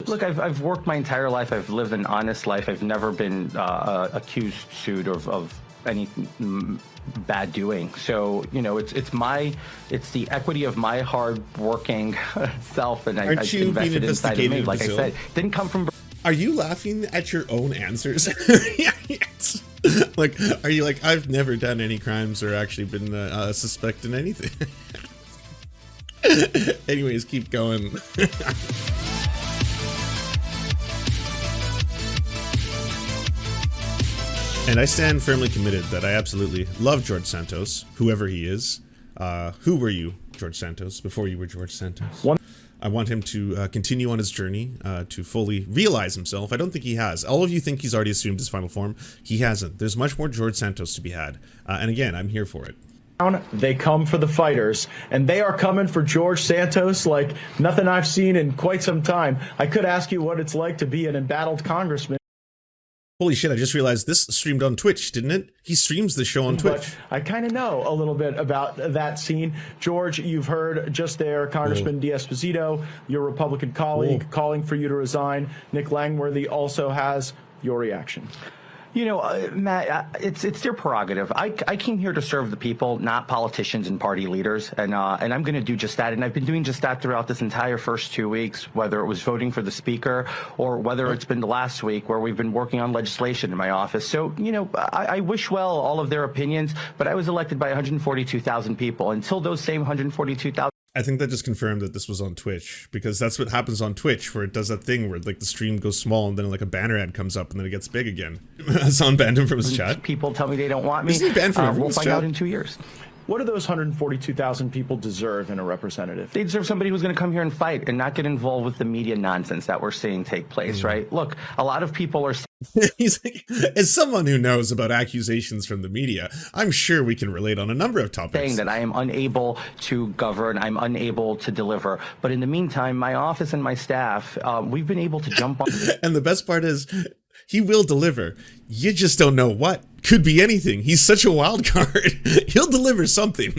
Look, I've worked my entire life. I've lived an honest life. I've never been accused, sued of any bad doing. So, you know, it's the equity of my hard working self, and I invested inside of me. Like I said, didn't come from. Are you laughing at your own answers? Yes. Like, are you like, I've never done any crimes or actually been suspected in anything? Anyways, keep going. And I stand firmly committed that I absolutely love George Santos, whoever he is. Who were you, George Santos, before you were George Santos? I want him to continue on his journey to fully realize himself. I don't think he has. All of you think he's already assumed his final form. He hasn't. There's much more George Santos to be had. And again, I'm here for it. They come for the fighters, and they are coming for George Santos like nothing I've seen in quite some time. I could ask you what it's like to be an embattled congressman. Holy shit, I just realized this streamed on Twitch, didn't it? He streams the show on Twitch. But I kind of know a little bit about that scene. George, you've heard just there, Congressman D'Esposito, your Republican colleague, calling for you to resign. Nick Langworthy also has your reaction. You know, Matt, it's their prerogative. I came here to serve the people, not politicians and party leaders, and I'm going to do just that. And I've been doing just that throughout this entire first 2 weeks, whether it was voting for the speaker or whether it's been the last week where we've been working on legislation in my office. So, you know, I wish well all of their opinions, but I was elected by 142,000 people. Until those same 142,000. I think that just confirmed that this was on Twitch, because that's what happens on Twitch, where it does that thing where like the stream goes small and then like a banner ad comes up and then it gets big again. Hassan banned him from his chat. People tell me they don't want me. Isn't he banned from everyone's We'll find out in 2 years. What do those 142,000 people deserve in a representative? They deserve somebody who's going to come here and fight and not get involved with the media nonsense that we're seeing take place, right? Look, a lot of people are... He's like, as someone who knows about accusations from the media, I'm sure we can relate on a number of topics. Saying that I am unable to govern, I'm unable to deliver. But in the meantime, my office and my staff, we've been able to jump on... And the best part is, he will deliver. You just don't know what. Could be anything. He's such a wild card. He'll deliver something.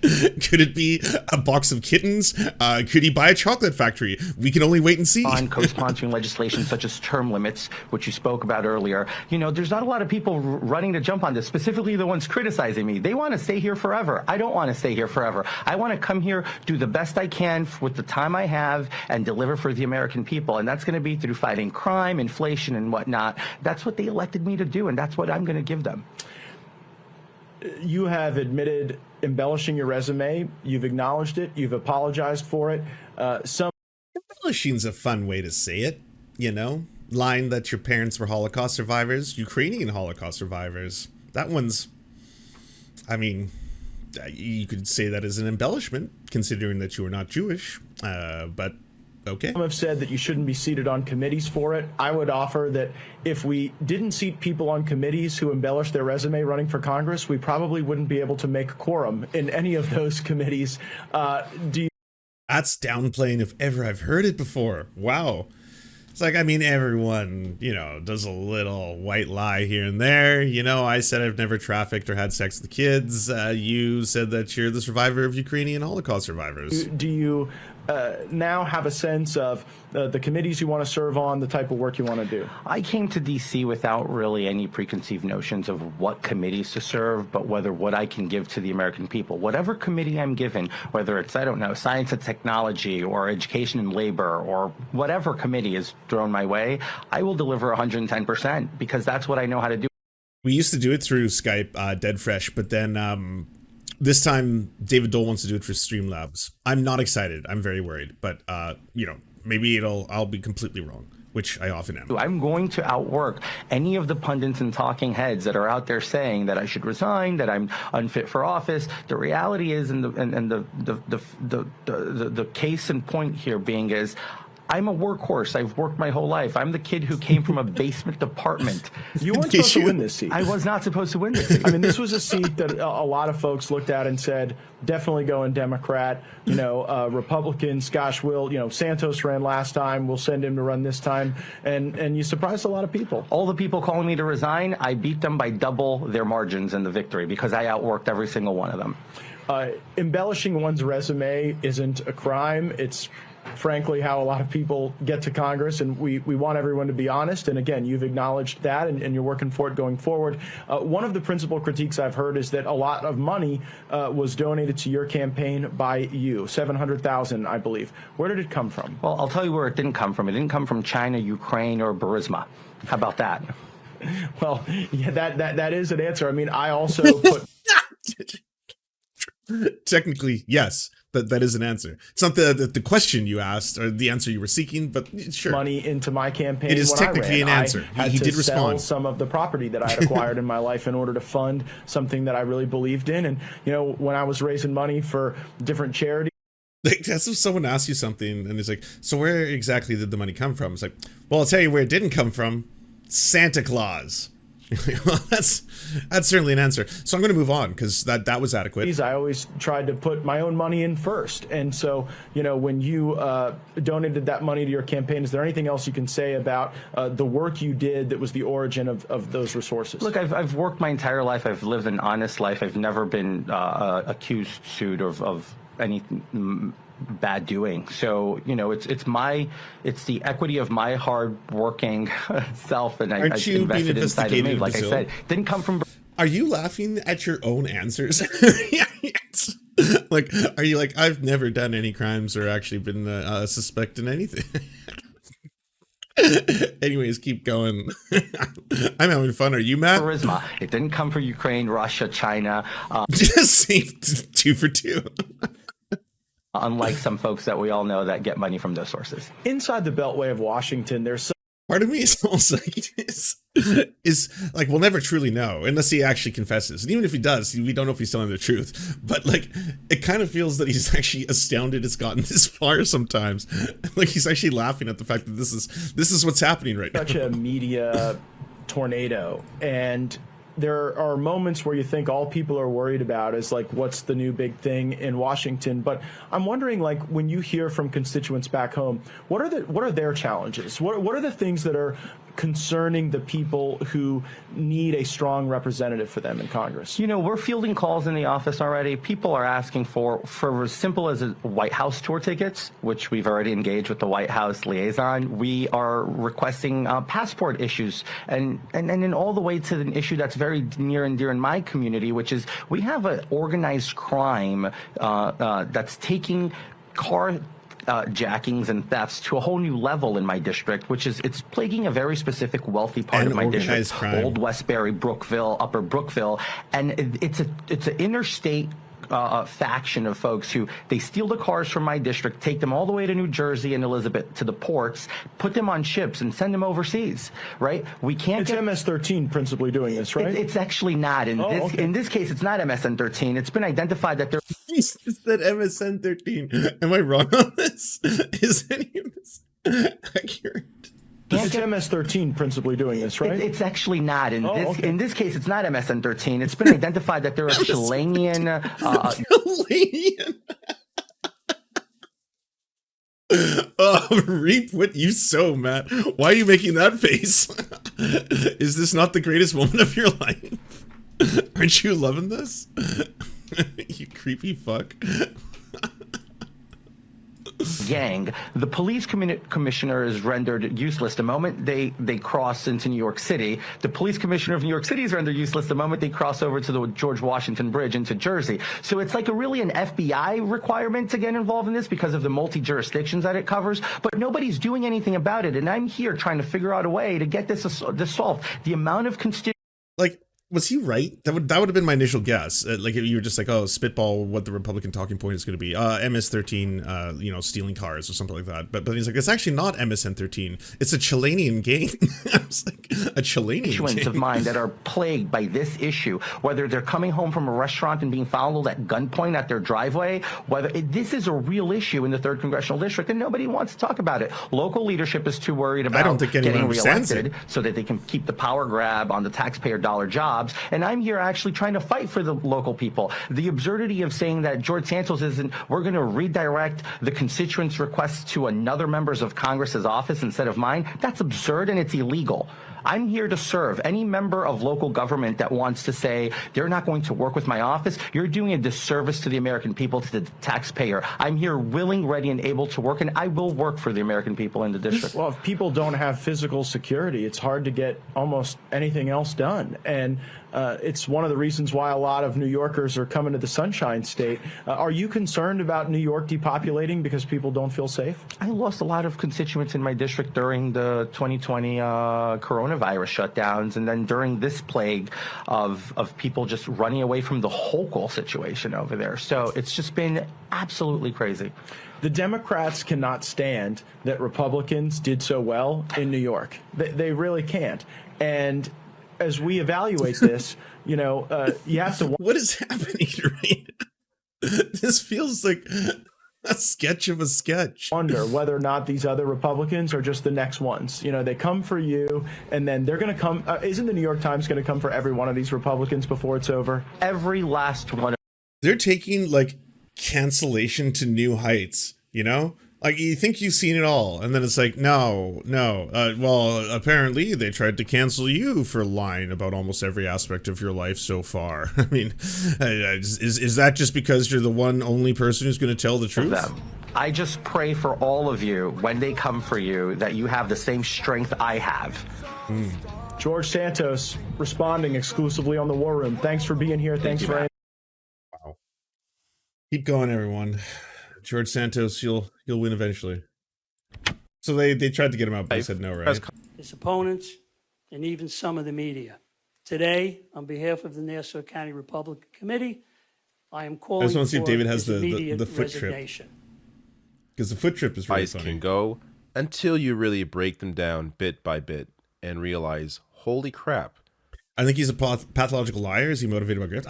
Could it be a box of kittens? Could he buy a chocolate factory? We can only wait and see. On co-sponsoring legislation such as term limits, which you spoke about earlier, you know, there's not a lot of people running to jump on this, specifically the ones criticizing me. They want to stay here forever. I don't want to stay here forever. I want to come here, do the best I can with the time I have, and deliver for the American people. And that's going to be through fighting crime, inflation, and whatnot. That's what they elected me to do, and that's what I'm going to give them. You have admitted embellishing your resume. You've acknowledged it. You've apologized for it. Embellishing's a fun way to say it, you know? Lying that your parents were Holocaust survivors, Ukrainian Holocaust survivors. That one's, I mean, you could say that as an embellishment, considering that you were not Jewish, but okay. Some have said that you shouldn't be seated on committees for it. I would offer that if we didn't seat people on committees who embellish their resume running for Congress, we probably wouldn't be able to make quorum in any of those committees. That's downplaying if ever I've heard it before. Wow. It's like, I mean, everyone, you know, does a little white lie here and there. You know, I said I've never trafficked or had sex with kids. You said that you're the survivor of Ukrainian Holocaust survivors. Do you now have a sense of the committees you want to serve on, the type of work you want to do? I came to D.C. without really any preconceived notions of what committees to serve, but whether what I can give to the American people. Whatever committee I'm given, whether it's, I don't know, science and technology or education and labor or whatever committee is thrown my way, I will deliver 110% because that's what I know how to do. We used to do it through Skype, Dead Fresh, but then this time David Dole wants to do it for Streamlabs. I'm not excited. I'm very worried, but you know, maybe I'll be completely wrong, which I often am. I'm going to outwork any of the pundits and talking heads that are out there saying that I should resign, that I'm unfit for office. The reality is, and the case in point here being is, I'm a workhorse. I've worked my whole life. I'm the kid who came from a basement apartment. You weren't supposed to win this seat. I was not supposed to win this seat. I mean, this was a seat that a lot of folks looked at and said, definitely going Democrat. You know, Republicans, gosh, you know, Santos ran last time. We'll send him to run this time. And you surprised a lot of people. All the people calling me to resign, I beat them by double their margins in the victory because I outworked every single one of them. Embellishing one's resume isn't a crime. It's frankly, how a lot of people get to Congress, and we want everyone to be honest. And again, you've acknowledged that, and you're working for it going forward. One of the principal critiques I've heard is that a lot of money was donated to your campaign by you, $700,000, I believe. Where did it come from? Well, I'll tell you where it didn't come from. It didn't come from China, Ukraine, or Burisma. How about that? Well, yeah, that is an answer. I mean, I also put... Technically, yes. That is an answer. It's not the question you asked or the answer you were seeking, but sure. Money into my campaign. It is when technically an answer. I had he to did sell respond. some of the property that I had acquired in my life in order to fund something that I really believed in. And, you know, when I was raising money for different charities. Like, that's if someone asks you something and it's like, so where exactly did the money come from? It's like, well, I'll tell you where it didn't come from. Santa Claus. Well, that's certainly an answer. So I'm going to move on because that was adequate. I always tried to put my own money in first. And so, you know, when you donated that money to your campaign, is there anything else you can say about the work you did that was the origin of those resources? Look, I've worked my entire life. I've lived an honest life. I've never been accused, sued of anything bad doing. So, you know, it's the equity of my hard-working self, and I invested inside of me. Like I said, didn't come from. Are you laughing at your own answers? Like, are you like, I've never done any crimes or actually been suspected in anything? Anyways, keep going. I'm having fun. Are you, Matt? Charisma. It didn't come from Ukraine, Russia, China. Just saved 2 for 2. Unlike some folks that we all know that get money from those sources. Inside the Beltway of Washington, there's some. Part of me is also is like, we'll never truly know unless he actually confesses. And even if he does, we don't know if he's telling the truth. But like, it kind of feels that he's actually astounded it's gotten this far sometimes. Like, he's actually laughing at the fact that this is what's happening right now. Such a media tornado, and there are moments where you think all people are worried about is like, what's the new big thing in Washington? But I'm wondering, like, when you hear from constituents back home, what are their challenges? What are the things that are concerning the people who need a strong representative for them in Congress? You know, we're fielding calls in the office already. People are asking for as simple as White House tour tickets, which we've already engaged with the White House liaison. We are requesting passport issues, and then all the way to an issue that's very near and dear in my community, which is we have an organized crime that's taking car jackings and thefts to a whole new level in my district, which is it's plaguing a very specific wealthy part of my district, crime. Old Westbury, Brookville, Upper Brookville, and it's an interstate faction of folks who they steal the cars from my district, take them all the way to New Jersey and Elizabeth to the ports, put them on ships and send them overseas, right? We can't. It's MS-13 principally doing this, right? It's actually not. In this case, it's not MSN-13. It's been identified that there. He said MSN-13. Am I wrong on this? Is any of this accurate? It's MS-13 principally doing this, right? It's actually not. In this case, it's not MSN-13. It's been identified that there are Chilean. Reap what you sow, Matt. Why are you making that face? Is this not the greatest moment of your life? Aren't you loving this? You creepy fuck. Gang, the police commissioner is rendered useless the moment they cross into New York City. The police commissioner of New York City is rendered useless the moment they cross over to the George Washington Bridge into Jersey. So it's like really an FBI requirement to get involved in this because of the multi-jurisdictions that it covers, but nobody's doing anything about it. And I'm here trying to figure out a way to get this solved. The amount of like, was he right? That would have been my initial guess. Like, if you were just like, oh, spitball what the Republican talking point is going to be. MS-13, you know, stealing cars or something like that. But he's like, it's actually not MSN-13. It's a Chilean gang. I was like, a Chilean gang of mine that are plagued by this issue, whether they're coming home from a restaurant and being followed at gunpoint at their driveway, this is a real issue in the 3rd Congressional District, and nobody wants to talk about it. Local leadership is too worried about getting reelected so that they can keep the power grab on the taxpayer dollar jobs. And I'm here actually trying to fight for the local people. The absurdity of saying that George Santos we're going to redirect the constituents' requests to another member's of Congress's office instead of mine, that's absurd and it's illegal. I'm here to serve. Any member of local government that wants to say they're not going to work with my office, you're doing a disservice to the American people, to the taxpayer. I'm here willing, ready, and able to work, and I will work for the American people in the district. Well, if people don't have physical security, it's hard to get almost anything else done. And it's one of the reasons why a lot of New Yorkers are coming to the Sunshine State. Are you concerned about New York depopulating because people don't feel safe? I lost a lot of constituents in my district during the 2020 coronavirus shutdowns, and then during this plague of people just running away from the Hochul situation over there. So it's just been absolutely crazy. The Democrats cannot stand that Republicans did so well in New York. They really can't. And as we evaluate this, you have to. What is happening right now? This feels like a sketch of a sketch. Wonder whether or not these other Republicans are just the next ones. They come for you, and then they're going to come. Isn't the New York Times going to come for every one of these Republicans before it's over? Every last one. They're taking like cancellation to new heights, Like, you think you've seen it all, and then it's like, no. Well, apparently they tried to cancel you for lying about almost every aspect of your life so far. I mean, is that just because you're the one only person who's going to tell the truth? I just pray for all of you when they come for you that you have the same strength I have. George Santos responding exclusively on the War Room. Thanks for being here. Thanks for. Wow. Keep going, everyone. George Santos, you'll win eventually. So they tried to get him out, but he said no, right? His opponents, and even some of the media. Today, on behalf of the Nassau County Republican Committee, I am calling I just want to see if David has his the immediate foot trip. resignation. Because the foot trip is really Advice funny. can go until you really break them down bit by bit and realize, holy crap. I think he's a pathological liar. Is he motivated by guilt?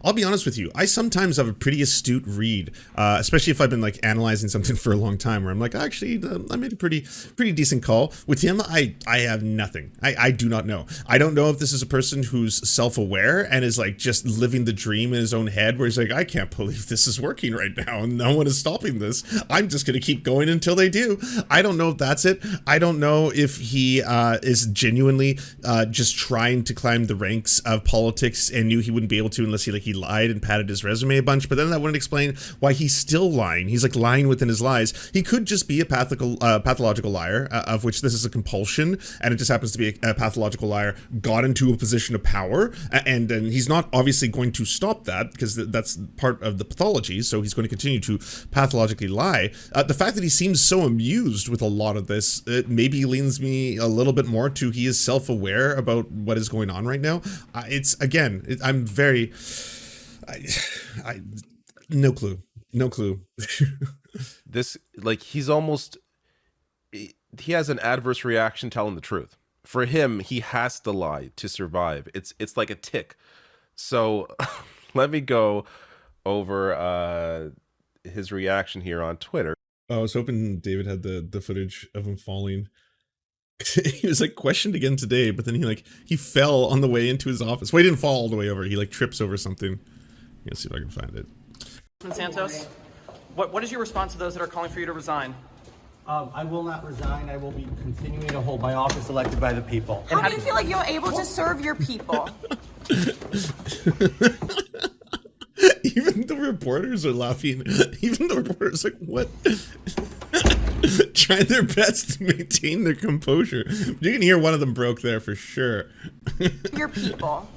I'll be honest with you. I sometimes have a pretty astute read, especially if I've been like analyzing something for a long time where I'm like, actually, I made a pretty decent call. With him, I have nothing. I do not know. I don't know if this is a person who's self-aware and is like just living the dream in his own head where he's like, I can't believe this is working right now and no one is stopping this. I'm just going to keep going until they do. I don't know if that's it. I don't know if he is genuinely just trying to climb the ranks of politics and knew he wouldn't be able to unless he lied and padded his resume a bunch. But then that wouldn't explain why he's still lying. He's like lying within his lies. He could just be a pathological liar, of which this is a compulsion, and it just happens to be a pathological liar got into a position of power, and he's not obviously going to stop that because that's part of the pathology. So he's going to continue to pathologically lie. The fact that he seems so amused with a lot of this, it maybe leans me a little bit more to he is self-aware about what is going on right now. I'm very, no clue. This, like, he has an adverse reaction telling the truth. For him, he has to lie to survive. It's like a tick. So let me go over his reaction here on Twitter. I was hoping David had the footage of him falling. He was like questioned again today, but then he fell on the way into his office. Well, he didn't fall all the way over. He like trips over something. Let's see if I can find it. Santos, what is your response to those that are calling for you to resign? I will not resign. I will be continuing to hold my office elected by the people. How do you feel like you're able to serve your people? Even the reporters are laughing. Even the reporters are like, what? Trying their best to maintain their composure. You can hear one of them broke there for sure. Your people.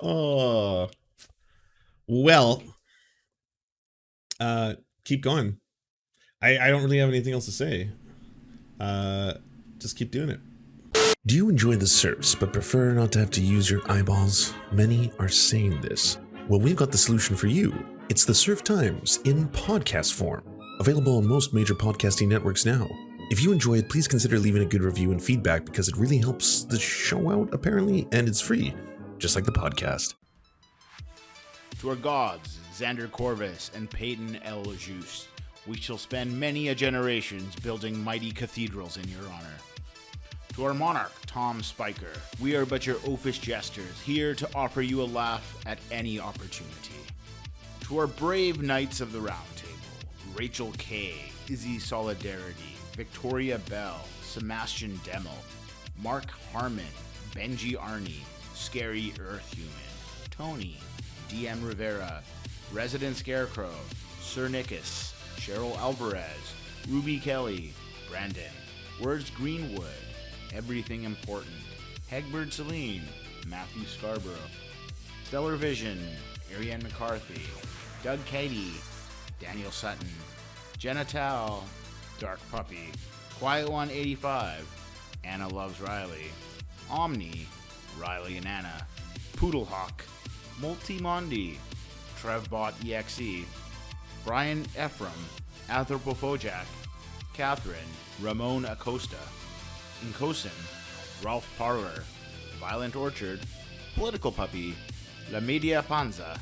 Oh. Well. Keep going. I don't really have anything else to say. Just keep doing it. Do you enjoy the Serfs but prefer not to have to use your eyeballs? Many are saying this. Well, we've got the solution for you. It's the Serf Times in podcast form. Available on most major podcasting networks now. If you enjoy it, please consider leaving a good review and feedback because it really helps the show out, apparently, and it's free, just like the podcast. To our gods, Xander Corvus and Peyton L. Juste, we shall spend many a generations building mighty cathedrals in your honor. To our monarch, Tom Spiker, we are but your oafish jesters, here to offer you a laugh at any opportunity. To our brave knights of the Round Table, Rachel K., Izzy Solidarity, Victoria Bell, Sebastian Demel, Mark Harmon, Benji Arnie, Scary Earth Human, Tony, DM Rivera, Resident Scarecrow, Sir Nickus, Cheryl Alvarez, Ruby Kelly, Brandon, Words Greenwood, Everything Important, Hegbert Celine, Matthew Scarborough, Stellar Vision, Ariane McCarthy, Doug Cady, Daniel Sutton, Jenna Tal, Dark Puppy, Quiet One 85, Anna Loves Riley, Omni, Riley and Anna, Poodlehawk, Multimondi, Trevbot EXE, Brian Ephraim, Anthropophojack, Catherine, Ramon Acosta, Incosin, Ralph Parler, Violent Orchard, Political Puppy, La Media Panza,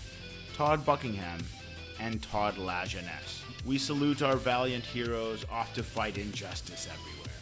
Todd Buckingham, and Todd La Jeunesse. We salute our valiant heroes off to fight injustice everywhere.